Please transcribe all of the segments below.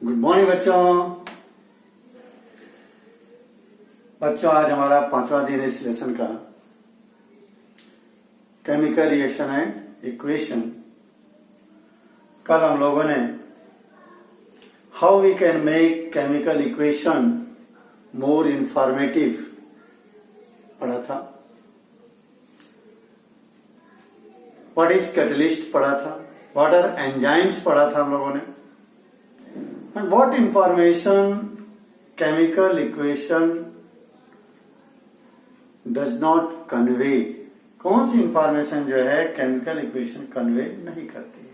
Good morning बच्चों आज हमारा 5वां दिन है इस लेसन का। Chemical reaction and equation. कल हम लोगों ने how we can make chemical equation more informative पढ़ा था। व्हाट इज कैटलिस्ट पढ़ा था। व्हाट आर एंजाइम्स पढ़ा था हम लोगों ने। And what information chemical equation does not convey? कौन सी इंफॉर्मेशन जो है केमिकल इक्वेशन कन्वे नहीं करती है।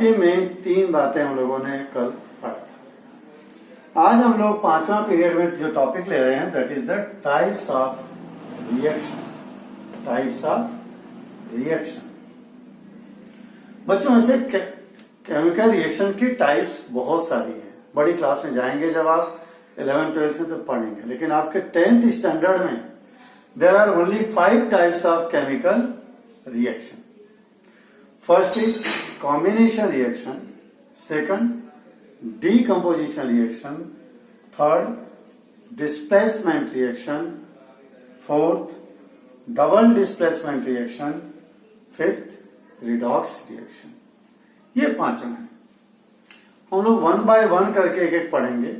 ये मेन 3 बातें हम लोगों ने कल पढ़ा था। आज हम लोग 5वां पीरियड में जो टॉपिक ले रहे हैं that is the types of reaction. Types of reaction. बच्चों ऐसे केमिकल रिएक्शन की टाइप्स बहुत सारी हैं। बड़ी क्लास में जाएंगे जब आप 11th 12th में तो पढ़ेंगे, लेकिन आपके 10th स्टैंडर्ड में there are only 5 types of chemical reaction. First is combination reaction, second decomposition reaction, third displacement reaction, fourth double displacement reaction, fifth redox reaction. ये 5 हैं। हम लोग 1 बाय 1 करके एक पढ़ेंगे।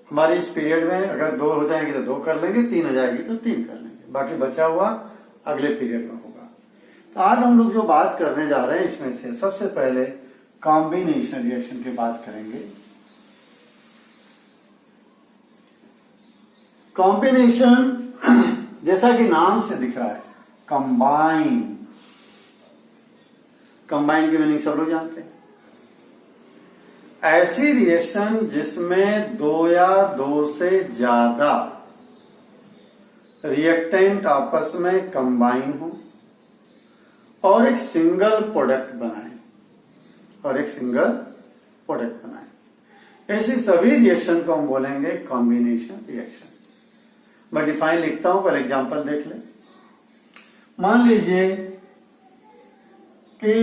हमारे इस पीरियड में अगर 2 हो जाएंगे तो 2 कर लेंगे, 3 हो जाएगी तो 3 कर लेंगे, बाकी बचा हुआ अगले पीरियड में होगा। तो आज हम लोग जो बात करने जा रहे हैं इसमें से सबसे पहले कॉम्बिनेशन रिएक्शन की बात करेंगे। कॉम्बिनेशन जैसा कि नाम से दिख रहा है कंबाइन। कंबाइन की मीनिंग सब लोग जानते हैं। ऐसी रिएक्शन जिसमें 2 या 2 से ज्यादा रिएक्टेंट आपस में कंबाइन हो और एक सिंगल प्रोडक्ट बनाए। ऐसी सभी रिएक्शन को हम बोलेंगे कॉम्बिनेशन रिएक्शन। मैं डिफाइन लिखता हूं, पर एग्जांपल देख लें। मान लीजिए कि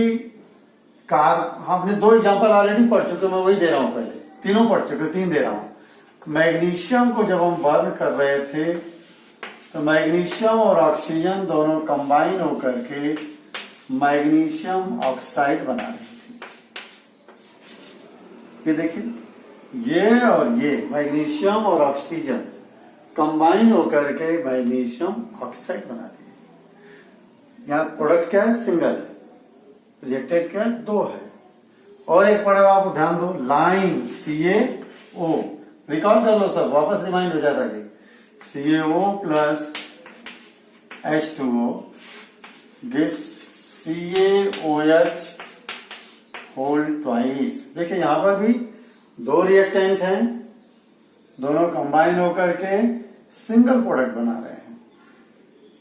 हमने 2 एग्जांपल ऑलरेडी पढ़ चुके, मैं वही दे रहा हूं। पहले तीनों पढ़ चुके, 3 दे रहा हूं। मैग्नीशियम को जब हम बर्न कर रहे थे तो मैग्नीशियम और ऑक्सीजन दोनों कंबाइन होकर के मैग्नीशियम ऑक्साइड बना रही थी। ये देखिए, ये और ये मैग्नीशियम और ऑक्सीजन कंबाइन होकर के मैग्नीशियम ऑक्साइड बना दिए। यहां प्रोडक्ट क्या है? सिंगल है। रिएक्टेंट क्या है? 2 है। और एक पढ़ा आप ध्यान दो, लाइम CaO। रिकॉल कर लो सब, वापस रिमाइंड हो जाता है। CaO plus H2O gives CaOH whole twice. देखिए यहां पर भी 2 रिएक्टेंट हैं, दोनों कंबाइन होकर के सिंगल प्रोडक्ट बना रहे हैं।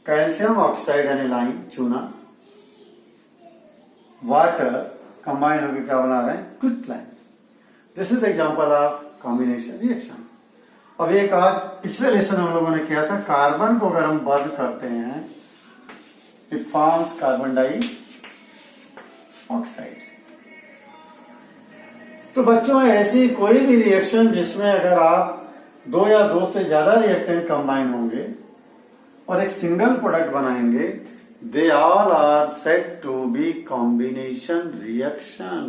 कैल्शियम ऑक्साइड यानी लाइम चूना, वाटर कंबाइन होकर क्या बना रहे हैं? Quicklime. This is example of combination reaction. अब एक आज पिछले लेसन हम लोगों ने किया था, कार्बन को अगर हम बर्न करते हैं it forms carbon dioxide. तो बच्चों ऐसी कोई भी रिएक्शन जिसमें अगर आप 2 या 2 से ज्यादा रिएक्टेंट कंबाइन होंगे और एक सिंगल प्रोडक्ट बनाएंगे, they all are said to be combination reaction।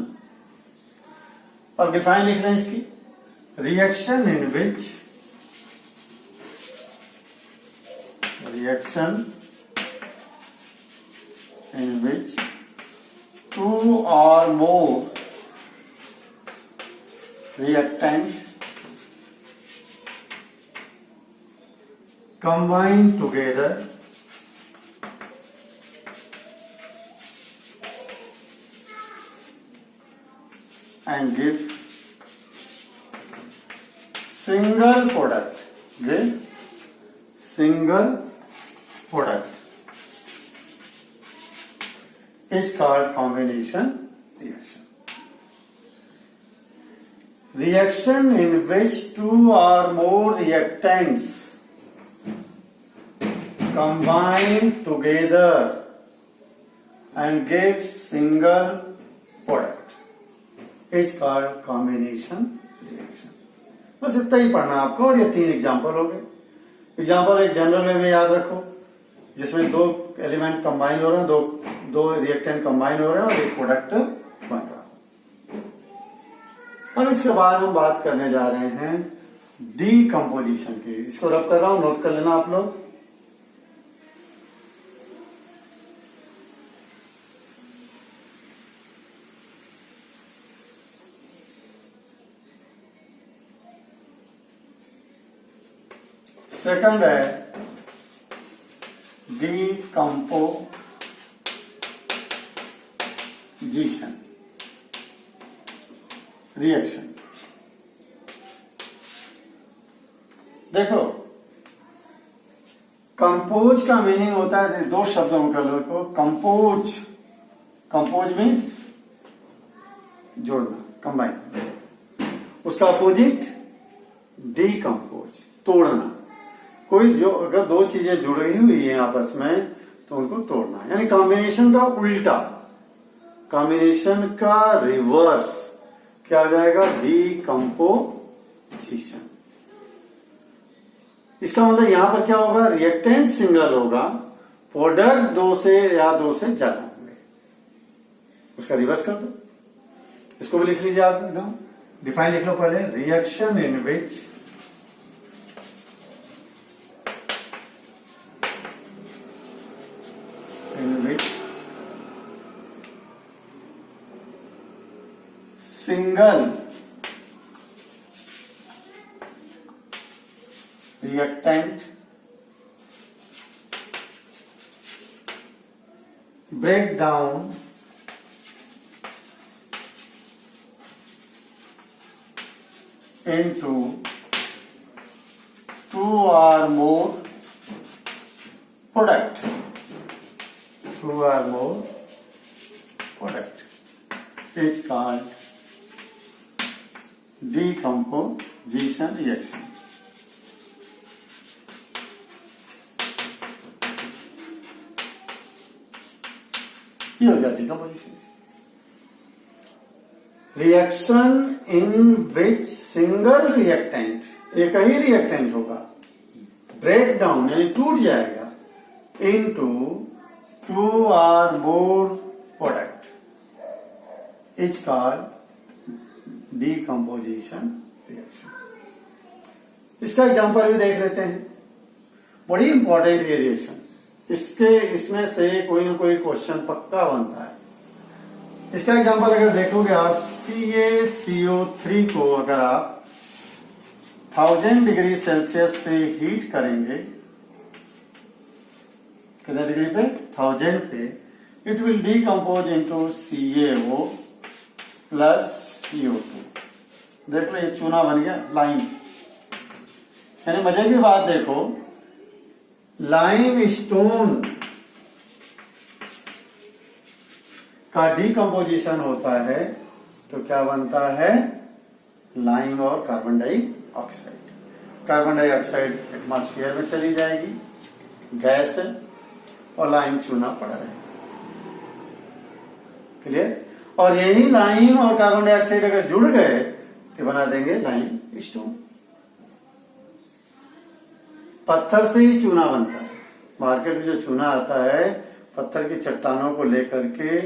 अब डिफाइन लिख रहे हैं इसकी, reaction in which 2 or more reactant combine together and give single product is called combination reaction. Reaction in which 2 or more reactants combine together and give single product is called combination reaction. बस इतना ही पढ़ना आपको, और ये 3 example हो गए। Example एक general वे में याद रखो, जिसमें 2 एलिमेंट कंबाइन हो रहे हैं, दो रिएक्टेंट कंबाइन हो रहे हैं और एक प्रोडक्ट बन रहा है। और इसके बाद हम बात करने जा रहे हैं डीकंपोजिशन की। इसको रब कर रहा हूं, नोट कर लेना आप लोग। सेकंड है डीकंपोजिशन रिएक्शन। देखो, कंपोज का मीनिंग होता है, 2 शब्दों में कर लो को। कंपोज मीन्स जोड़ना, कंबाइन। उसका अपोजिट डीकंपोज, तोड़ना। कोई जो अगर 2 चीजें जुड़ी हुई हैं आपस में तो उनको तोड़ना, यानी कॉम्बिनेशन का उल्टा, कॉम्बिनेशन का रिवर्स क्या हो जाएगा? डीकंपोजिशन। इसका मतलब यहां पर क्या होगा? रिएक्टेंट सिंगल होगा, प्रोडक्ट 2 से या 2 से ज्यादा होंगे। उसका रिवर्स कर दो। इसको भी लिख लीजिए आप, एकदम डिफाइन लिख लो पहले। Reaction in which single reactant break down into 2 or more product. 2 or more product is called decomposition reaction. ये हो गया decomposition. Reaction in which single reactant, एक ही रिएक्टेंट होगा, ब्रेक डाउन यानी टूट जाएगा, into 2 or more product is called decomposition reaction. इसका example भी देख लेते हैं, बड़ी इंपॉर्टेंट ये रिएक्शन। इसमें से कोई ना कोई क्वेश्चन पक्का बनता है। इसका एग्जांपल अगर देखोगे आप, CaCO3 को अगर आप 1000 डिग्री सेल्सियस पे हीट करेंगे, कितने डिग्री पे? 1000 पे, it will decompose into CaO plus CO2। देख लो, ये चूना बन गया, लाइम। यानी मजे की बात देखो, लाइम स्टोन का डीकंपोजिशन होता है तो क्या बनता है? लाइम और carbon dioxide. Carbon dioxide atmosphere में चली जाएगी, गैस है, और लाइम चूना पड़ा रहेगा। क्लियर? और यही लाइम और कार्बन डाइऑक्साइड अगर जुड़ गए तो बना देंगे लाइम स्टोन। पत्थर से ही चूना बनता है। मार्केट में जो चूना आता है, पत्थर की चट्टानों को लेकर के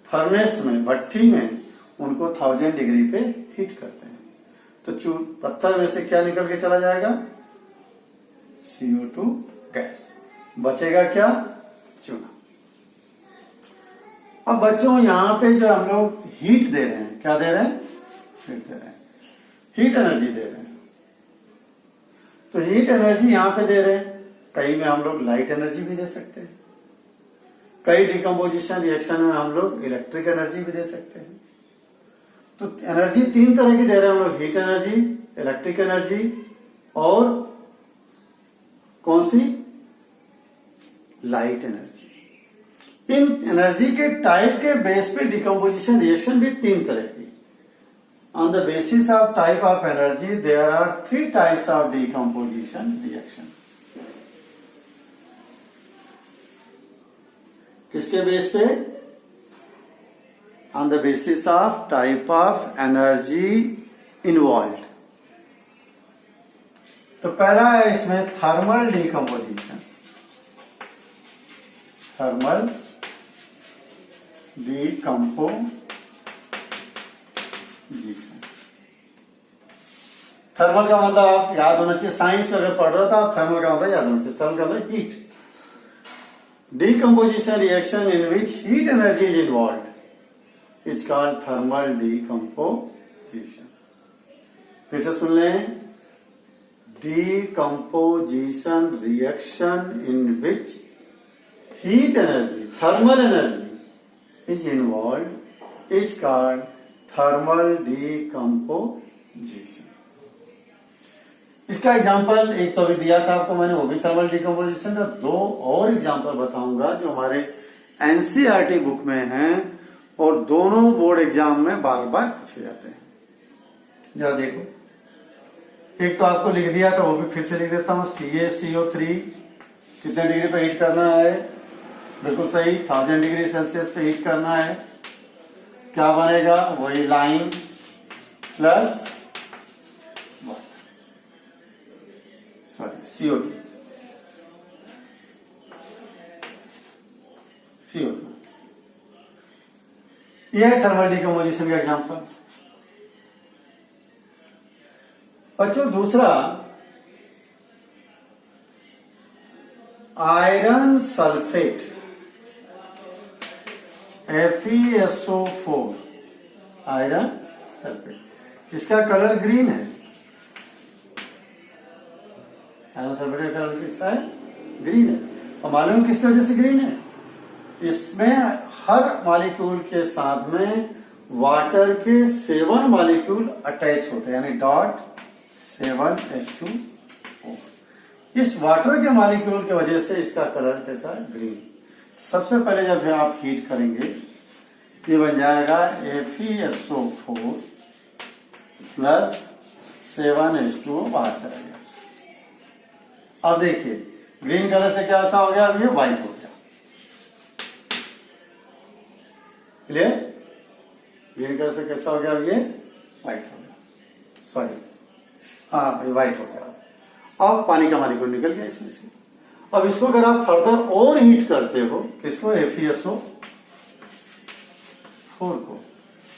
फर्नेस में, भट्ठी में उनको 1000 डिग्री पे हीट करते हैं, तो पत्थर में से क्या निकल के चला जाएगा? CO2 gas. बचेगा क्या? चूना। अब बच्चों, यहां पे जो हम लोग हीट दे रहे हैं, क्या दे रहे हैं? हीट दे रहे हैं, हीट एनर्जी दे रहे हैं। तो हीट एनर्जी यहां पे दे रहे हैं, कई में हम लोग लाइट एनर्जी भी दे सकते हैं, कई डिकम्पोजिशन रिएक्शन में हम लोग इलेक्ट्रिक एनर्जी भी दे सकते हैं। तो एनर्जी 3 तरह की दे रहे हैं हम लोग, हीट एनर्जी, इलेक्ट्रिक एनर्जी और कौन सी? Light energy. इन एनर्जी के टाइप के बेस पे डिकम्पोजिशन रिएक्शन भी 3 तरह की। On the basis of type of energy, there are 3 types of decomposition reaction. किसके बेस पे? On the basis of type of energy involve. तो पहला है इसमें thermal decomposition. Thermal decomposition. Thermal का मतलब आप याद होना चाहिए, साइंस में अगर पढ़ रहा था आप थर्मल का मतलब याद होना चाहिए। थर्मल का मतलब heat. Decomposition reaction in which heat energy is involved is called thermal decomposition. फिर से सुन लें, decomposition reaction in which heat energy, thermal energy is involved is called thermal decomposition. इसका एग्जाम्पल एक तो अभी दिया था आपको मैंने, वो भी थर्मल डिकम्पोजिशन का। दो और एग्जाम्पल बताऊंगा जो हमारे एनसीईआरटी बुक में हैं और दोनों बोर्ड एग्जाम में बार बार पूछे जाते हैं। जरा देखो, एक तो आपको लिख दिया था, वो भी फिर से लिख देता हूं। CaCO3 कितने डिग्री पे हीट करना है? बिल्कुल सही, 1000 डिग्री सेल्सियस पे हीट करना है। क्या बनेगा? वही लाइन प्लस CO2। यह है थर्मल डिकम्पोजिशन का एग्जांपल। बच्चों दूसरा, iron sulphate FeSO4, iron sulphate, इसका कलर ग्रीन है। आयरन सल्फेट का कलर किसका है? ग्रीन है। और मालूम किसकी वजह से ग्रीन है? इसमें हर मॉलिक्यूल के साथ में वाटर के 7 मॉलिक्यूल अटैच होते हैं, यानी डॉट 7H2O। इस वाटर के मॉलिक्यूल की वजह से इसका कलर कैसा है? ग्रीन। सबसे पहले जब आप हीट करेंगे ये बन जाएगा FeSO4 प्लस 7H2O बाहर चला गया। अब देखिए ग्रीन कलर से क्या सा हो गया? अब ये व्हाइट हो गया। क्लियर? ग्रीन कलर से कैसा हो गया? अब ये व्हाइट हो गया। सॉरी, हाँ ये व्हाइट हो गया। अब पानी का मॉलिक्यूल निकल गया इसमें से। अब इसको अगर आप फर्दर और हीट करते हो, किसको? FeSO4 को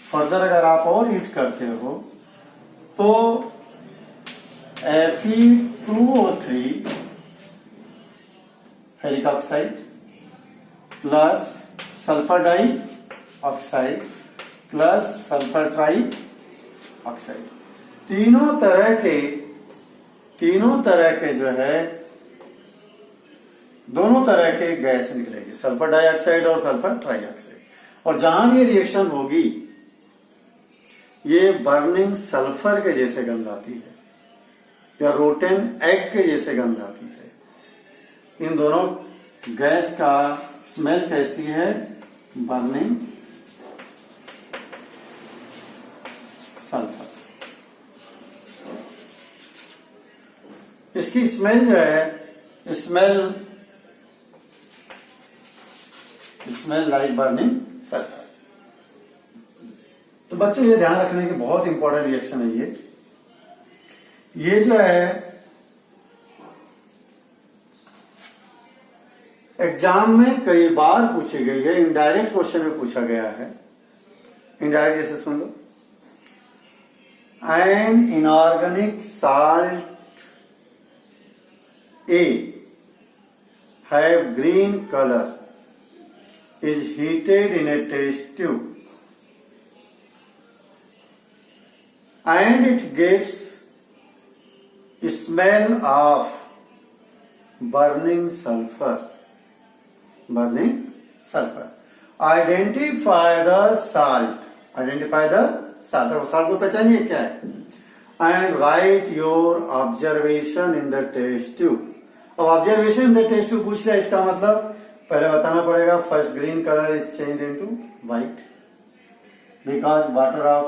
फर्दर अगर आप और हीट करते हो तो Fe2O3 ferric oxide plus sulphur dioxide plus sulphur trioxide, तीनों तरह के जो है दोनों तरह के गैस निकलेगी, सल्फर डाइऑक्साइड और सल्फर ट्राइऑक्साइड। और जहां भी रिएक्शन होगी ये बर्निंग सल्फर के जैसे गंध आती है या रोटेन एग के जैसे गंध आती है। इन दोनों गैस का स्मेल कैसी है? Burning sulphur. इसकी स्मेल जो है स्मेल लाइक बर्निंग सल्फर। तो बच्चों ये ध्यान रखने की बहुत इंपॉर्टेंट रिएक्शन है ये जो है एग्जाम में कई बार पूछी गई है, इनडायरेक्ट क्वेश्चन में पूछा गया है। इनडायरेक्ट जैसे सुन लो, an inorganic salt A have green color is heated in a test tube and it gives smell of burning sulfur. Identify the salt. Salt को पहचानिए क्या है, and write your observation in the test tube. अब observation in the test tube पूछ लिया, इसका मतलब पहले बताना पड़ेगा first green colour is change into white because water of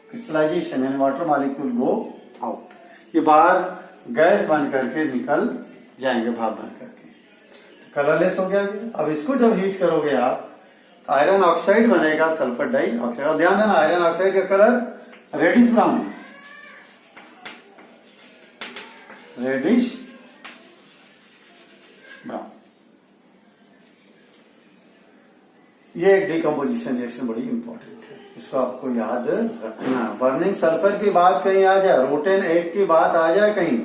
crystallization and water molecule go out. ये बाहर गैस बन करके निकल जाएंगे, भाप बन करके, तो कलरलेस हो गया। अब इसको जब हीट करोगे आप तो आयरन ऑक्साइड बनेगा, सल्फर डाई ऑक्साइड। और ध्यान देना आयरन ऑक्साइड का colour reddish brown reddish brown. ये एक डिकम्पोजिशन रिएक्शन बड़ी इंपॉर्टेंट है, इसको आपको याद रखना। बर्निंग सल्फर की बात कहीं आ जाए, रोटेन 1 की बात आ जाए कहीं,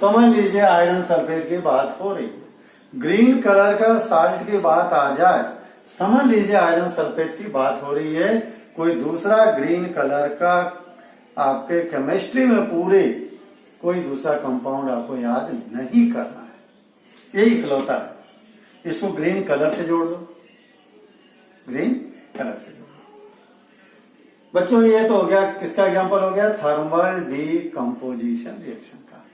समझ लीजिए आयरन सल्फेट की बात हो रही है। ग्रीन कलर का साल्ट की बात आ जाए, समझ लीजिए आयरन सल्फेट की बात हो रही है। कोई दूसरा ग्रीन कलर का आपके केमिस्ट्री में पूरे कोई दूसरा कंपाउंड आपको याद नहीं करना है, यही इकलौता है। इसको ग्रीन कलर से जोड़ दो, ग्रीन कलर से जोड़ दो। बच्चों ये तो हो गया, किसका एग्जांपल हो गया? थर्मल डीकंपोजिशन रिएक्शन का।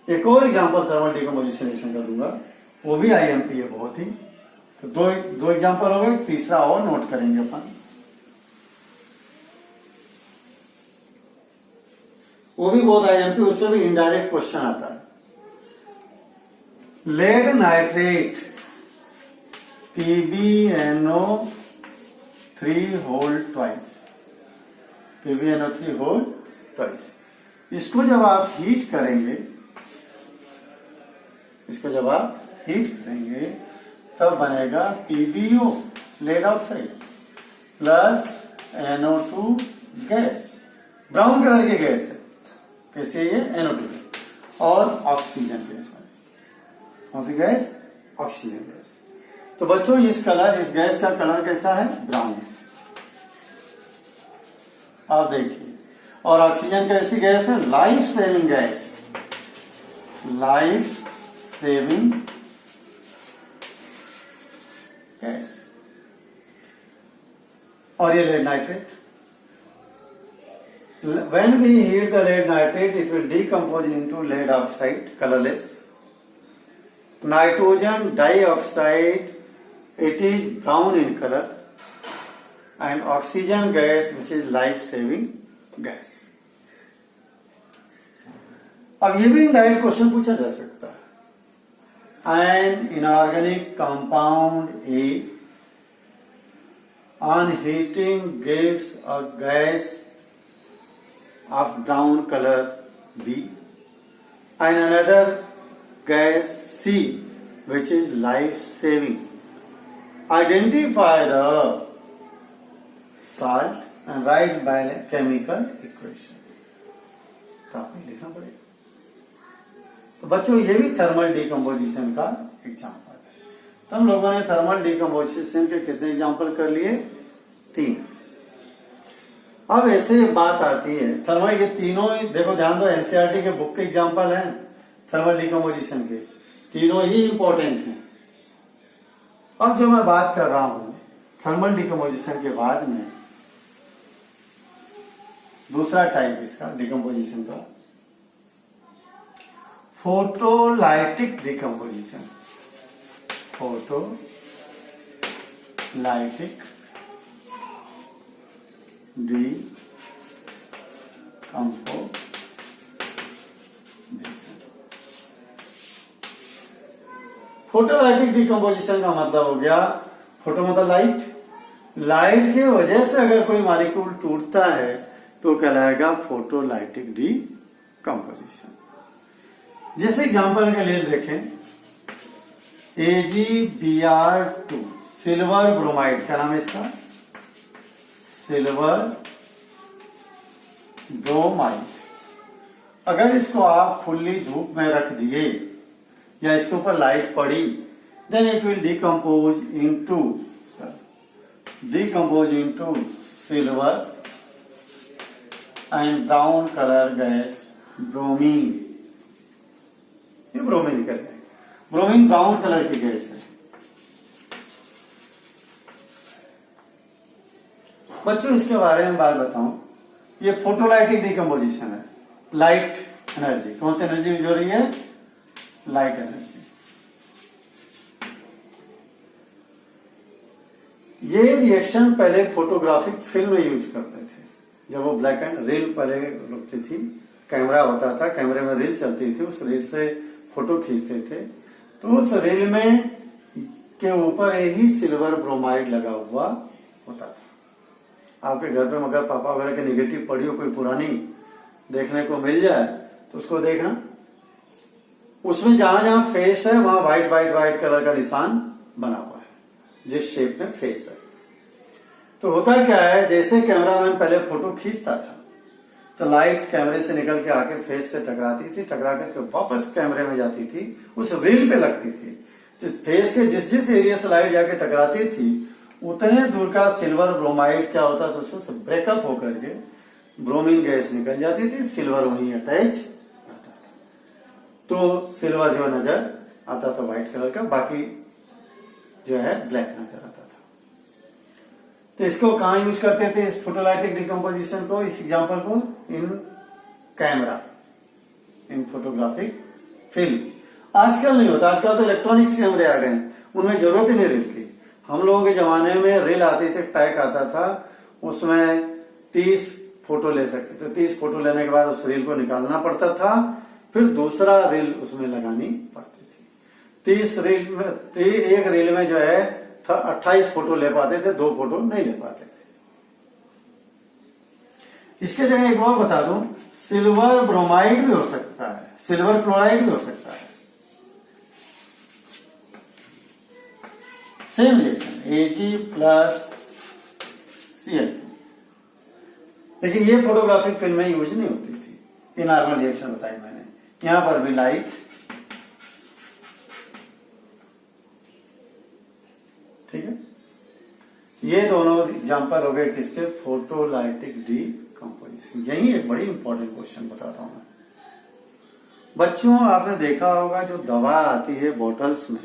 एक और एग्जांपल थर्मल डीकंपोजिशन रिएक्शन का दूंगा, वो भी आईएमपी है बहुत ही। तो दो एग्जांपल हो गए, तीसरा और नोट करेंगे अपन, वो भी बहुत आईएमपी, उसमें भी इनडायरेक्ट क्वेश्चन आता है। Lead nitrate PbNO3 whole twice, PbNO3 whole twice. इसको जब आप हीट करेंगे, इसको जब आप हीट करेंगे तब बनेगा PbO lead oxide plus NO2 gas, brown colour की गैस है, कैसे? ये NO2 और ऑक्सीजन गैस। कौन सी गैस? Oxygen gas. तो बच्चों इस गैस का कलर कैसा है? ब्राउन। आप देखिए, और ऑक्सीजन कैसी गैस है? Life saving gas, life saving gas. और ये lead nitrate, when we heat the lead nitrate, it will decompose into lead oxide, colorless. Nitrogen dioxide, it is brown in color, and oxygen gas, which is life-saving gas. अब ये भी indirect question पूछा जा सकता है। An inorganic compound A on heating gives a gas of brown color B and another gas C which is life saving. Identify the salt and write by chemical equation. तो आपको लिखना पड़ेगा। तो बच्चों ये भी थर्मल डीकम्पोजिशन का example है। तो हम लोगों ने थर्मल डीकम्पोजिशन के कितने एग्जाम्पल कर लिए? 3। अब ऐसे बात आती है थर्मल, ये तीनों ही देखो, ध्यान दो, एनसीईआरटी के बुक के एग्जांपल हैं थर्मल डीकम्पोजिशन के, तीनों ही इंपॉर्टेंट हैं। अब जो मैं बात कर रहा हूं थर्मल डीकम्पोजिशन के बाद में दूसरा टाइप इसका डीकम्पोजिशन का, photolytic decomposition. Photolytic decomposition. Photolytic decomposition का मतलब हो गया, फोटो मतलब लाइट, लाइट की वजह से अगर कोई मॉलिक्यूल टूटता है तो कहलाएगा फोटोलाइटिक डीकम्पोजिशन। जैसे एग्जांपल के लिए देखें, AgBr2 सिल्वर ब्रोमाइड, क्या नाम है इसका? Silver bromide. अगर इसको आप फुल्ली धूप में रख दिए या इसके ऊपर लाइट पड़ी, then it will decompose into silver and brown colour gas bromine. ये ब्रोमीन कहते हैं, ब्रोमीन ब्राउन कलर की गैस है। बच्चों इसके बारे में बात बताऊं, ये फोटोलाइटिक डीकम्पोजिशन है, लाइट एनर्जी। कौन सी एनर्जी यूज हो रही है? Light energy. ये रिएक्शन पहले फोटोग्राफिक फिल्म में यूज करते थे, जब वो ब्लैक एंड रील पहले रुकती थी, कैमरा होता था, कैमरे में रील चलती थी, उस रील से फोटो खींचते थे, तो उस रील में के ऊपर ही सिल्वर ब्रोमाइड लगा हुआ होता था। आपके घर पे मगर पापा वगैरह के निगेटिव पड़ी हो, कोई पुरानी देखने को मिल जाए तो उसको देखना, उसमें जहां जहां फेस है वहां व्हाइट व्हाइट व्हाइट कलर का निशान बना हुआ है जिस शेप में फेस है। तो होता क्या है, जैसे कैमरामैन पहले फोटो खींचता था तो लाइट कैमरे से निकल के आके फेस से टकराती थी, टकरा करके वापस कैमरे में जाती थी, उस रील पे लगती थी। तो फेस के जिस जिस एरिया से लाइट जाके टकराती थी उतने दूर का सिल्वर ब्रोमाइड क्या होता था, उसमें से ब्रेकअप होकर के ब्रोमीन गैस निकल जाती थी, सिल्वर वहीं अटैच आता था। तो सिल्वर जो नजर आता था व्हाइट कलर का, बाकी जो है ब्लैक नजर आता था। तो इसको कहां यूज करते थे, इस फोटोलाइटिक डिकम्पोजिशन को, इस एग्जांपल को, in camera, in photographic film. आजकल नहीं होता, आजकल तो इलेक्ट्रॉनिक्स कैमरे आ गए, उनमें जरूरत ही नहीं रील की। हम लोगों के जमाने में रील आती थी, पैक आता था, उसमें 30 फोटो ले सकते थे। 30 फोटो लेने के बाद उस रील को निकालना पड़ता था, फिर दूसरा रील उसमें लगानी पड़ती थी। 30 रील में, एक रील में जो है 28 फोटो ले पाते थे, 2 फोटो नहीं ले पाते थे। इसके जगह एक और बता दूं, सिल्वर ब्रोमाइड भी हो सकता है, सिल्वर क्लोराइड भी हो सकता है। Same reaction Ag plus Cl, लेकिन ये फोटोग्राफिक फिल्म में यूज नहीं होती थी। ये नॉर्मल रिएक्शन बताई मैंने। यहां पर भी लाइट, ठीक है। ये दोनों एग्जांपल हो गए किसके, फोटोलाइटिक डिकम्पोजिशन। यही एक बड़ी इंपॉर्टेंट क्वेश्चन बताता हूं मैं बच्चों। आपने देखा होगा जो दवा आती है बोतल्स में,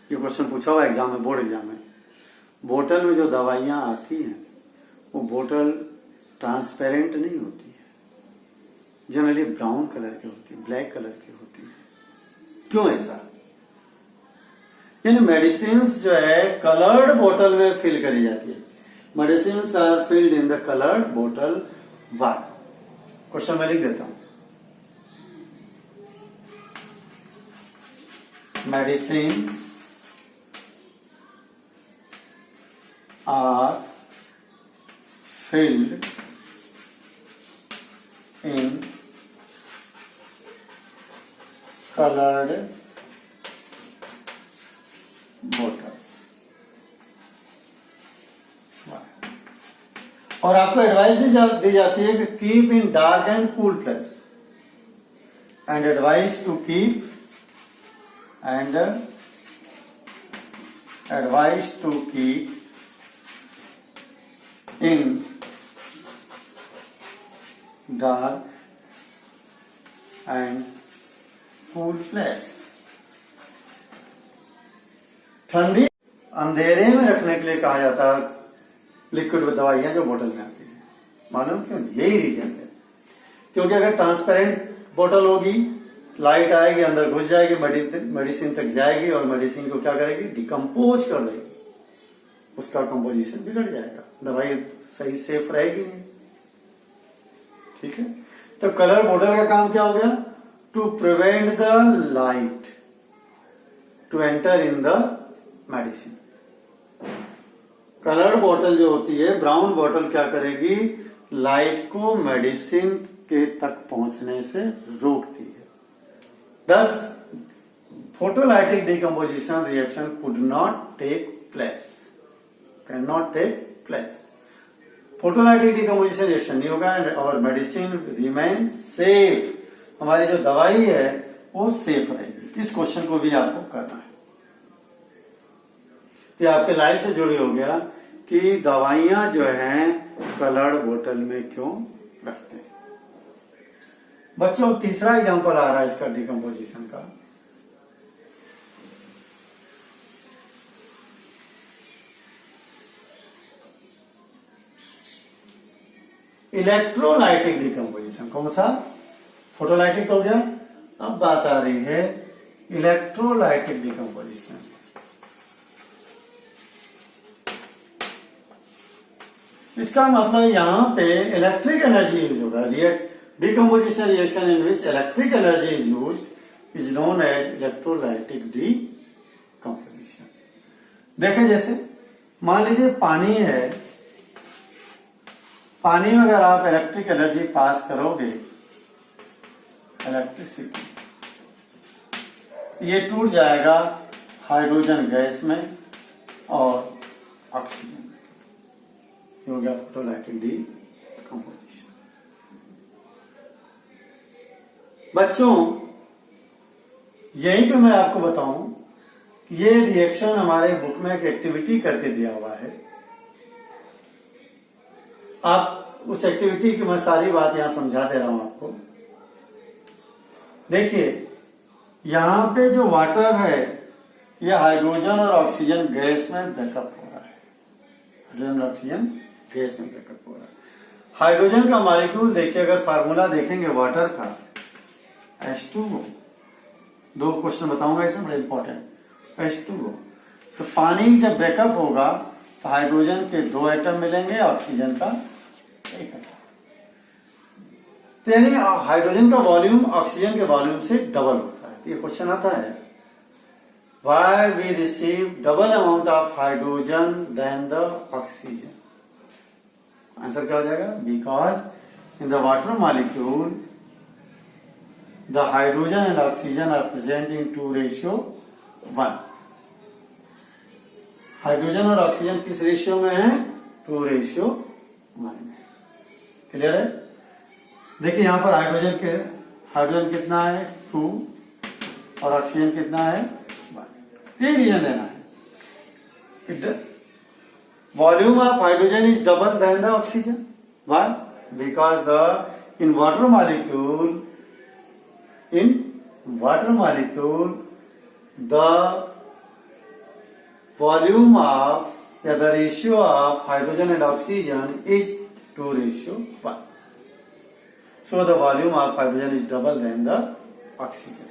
ये क्वेश्चन पूछा हुआ एग्जाम में, बोर्ड एग्जाम में, बोतल में जो दवाइयां आती हैं वो बोतल ट्रांसपेरेंट नहीं होती है, जनरली ब्राउन कलर की होती है, ब्लैक कलर की होती है। क्यों ऐसा? यानी मेडिसिन जो है कलर्ड बोतल में फिल करी जाती है। Medicine are filled in the coloured बोतल। वाई? क्वेश्चन में लिख देता हूं, medicine are filled in colored bottles। और आपको एडवाइस भी दी जाती है कि keep in dark and cool place, and advice to keep in dark and cool place. ठंडी अंधेरे में रखने के लिए कहा जाता है लिक्विड दवाइयां जो बोतल में आती है। मालूम क्यों? यही रीजन है, क्योंकि अगर ट्रांसपेरेंट बोतल होगी, लाइट आएगी, अंदर घुस जाएगी, मेडिसिन तक जाएगी और मेडिसिन को क्या करेगी, डिकम्पोज कर देगी, उसका कंपोजिशन बिगड़ जाएगा, दवाई सही सेफ रहेगी नहीं। ठीक है, तो कलर बोतल का काम क्या हो गया, to prevent the light to enter in the medicine. Coloured बोतल जो होती है, ब्राउन बोतल क्या करेगी, लाइट को मेडिसिन के तक पहुंचने से रोकती है। Thus photolytic decomposition reaction could not take place, can not take place. Photolytic decomposition reaction नहीं होगा और मेडिसिन रिमेन सेफ, हमारी जो दवाई है वो सेफ रहेगी। इस क्वेश्चन को भी आपको करना है। तो आपके लाइफ से जुड़ी हो गया कि दवाइयां जो हैं कलर्ड बोतल में क्यों रखते हैं। बच्चों तीसरा एग्जांपल आ रहा है इसका डिकम्पोजिशन का। Electrolytic decomposition. कौन सा? फोटोलाइटिक तो हो गया, अब बात आ रही है इलेक्ट्रोलाइटिक डिकम्पोजिशन। इसका मतलब यहां पे इलेक्ट्रिक एनर्जी यूज होगा। Decomposition reaction in which electric energy is used is known as electrolytic decomposition. देखें, जैसे मान लीजिए पानी है, पानी में अगर आप इलेक्ट्रिक एनर्जी पास करोगे, इलेक्ट्रिसिटी, ये टूट जाएगा हाइड्रोजन गैस में और ऑक्सीजन में। ये हो गया फोटोलाइटिक डीकंपोजिशन। बच्चों यहीं पे मैं आपको बताऊं कि ये रिएक्शन हमारे बुक में एक एक्टिविटी करके दिया हुआ है। आप उस एक्टिविटी की मैं सारी बात यहां समझा दे रहा हूं आपको। देखिए यहां पे जो वाटर है ये हाइड्रोजन और ऑक्सीजन गैस में ब्रेकअप हो रहा है। हाइड्रोजन और ऑक्सीजन गैस में ब्रेकअप हो रहा है। हाइड्रोजन का मॉलिक्यूल देखिए, अगर फार्मूला देखेंगे वाटर का H2O, 2 क्वेश्चन बताऊंगा इसमें बड़े इंपॉर्टेंट। H2O, तो पानी जब ब्रेकअप होगा तो हाइड्रोजन के 2 एटम मिलेंगे, ऑक्सीजन का 1 एटम। तो यानी हाइड्रोजन का वॉल्यूम ऑक्सीजन के वॉल्यूम से डबल होता है। तो ये क्वेश्चन आता है, why we receive double amount of hydrogen then the oxygen. Answer क्या हो जाएगा? Because in the water molecule the hydrogen and oxygen are present in 2:1। Hydrogen और ऑक्सीजन किस रेशियो में है? 2:1 में। क्लियर है? देखिए यहां पर हाइड्रोजन कितना है? 2 और ऑक्सीजन कितना है? 1। ये रीजन देना है। Volume of hydrogen is double then the oxygen. Why? Because in water molecule the volume of the ratio of hydrogen and oxygen is 2:1. So the volume of hydrogen is double than the oxygen.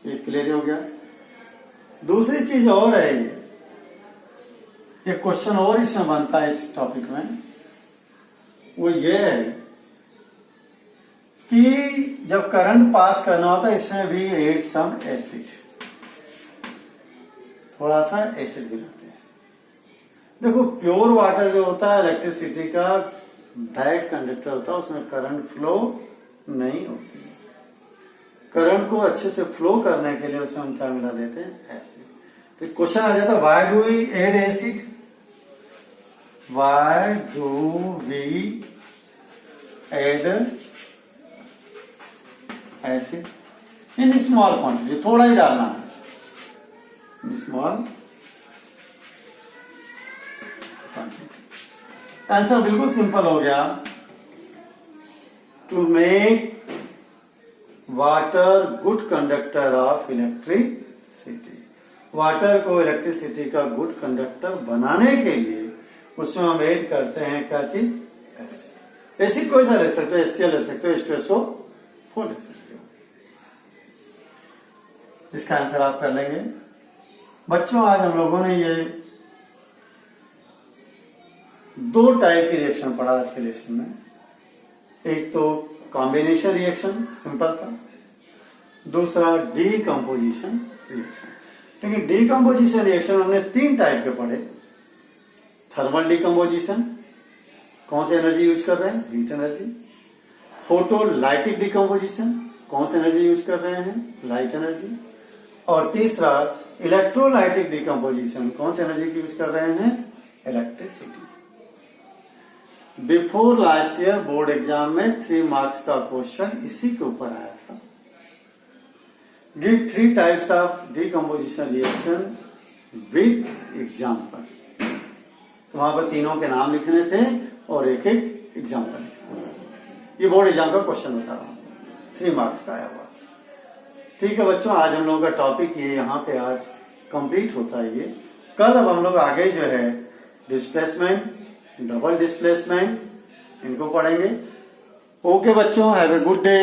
ये clear हो गया। दूसरी चीज और है, ये question और इसमें बनता है इस टॉपिक में, वो ये है कि जब करंट पास करना होता है इसमें भी एड सम एसिड, थोड़ा सा एसिड मिलाते हैं। देखो प्योर वाटर जो होता है इलेक्ट्रिसिटी का डायरेक्ट कंडक्टर होता है, उसमें करंट फ्लो नहीं होती है। करंट को अच्छे से फ्लो करने के लिए उसमें हम क्या मिला देते हैं? एसिड। तो क्वेश्चन आ जाता है, why do we add acid? Why do we add acid in small quantity? थोड़ा ही डालना है, स्मॉल क्वांटिटी। आंसर बिल्कुल सिंपल हो गया। To make water good conductor of electricity. Water को इलेक्ट्रिसिटी का गुड कंडक्टर बनाने के लिए उसमें हम ऐड करते हैं क्या चीज? एसिड। एसिड कोई सा ले सकते हो, HCl ले सकते हो, H2SO4 ले सकते हो। इसका आंसर आप कर लेंगे। बच्चों आज हम लोगों ने ये 2 टाइप की रिएक्शन पढ़ा आज के लेसन में। एक तो कॉम्बिनेशन रिएक्शन सिंपल था, दूसरा डीकंपोजिशन रिएक्शन। लेकिन डीकंपोजिशन रिएक्शन हमने 3 टाइप के पढ़े। थर्मल डीकंपोजिशन, कौन सी एनर्जी यूज कर रहे हैं? Heat energy. फोटोलाइटिक डीकंपोजिशन, कौन सी एनर्जी यूज कर रहे हैं? Light energy. और तीसरा इलेक्ट्रोलाइटिक डीकंपोजिशन, कौन सी एनर्जी की यूज कर रहे हैं? Electricity. Before last year board exam में 3 मार्क्स का क्वेश्चन इसी के ऊपर आया था। Give 3 types of decomposition reaction with example. तो वहां पर तीनों के नाम लिखने थे और एक एग्जाम्पल लिखना था। ये बोर्ड एग्जाम का क्वेश्चन बता रहा हूं, 3 मार्क्स का आया हुआ। ठीक है बच्चों, आज हम लोगों का टॉपिक ये यहाँ पे आज कंप्लीट होता है। ये कल अब हम लोग आगे जो है डिस्प्लेसमेंट, डबल डिस्प्लेसमेंट, इनको पढ़ेंगे। ओके बच्चों, हैव ए गुड डे।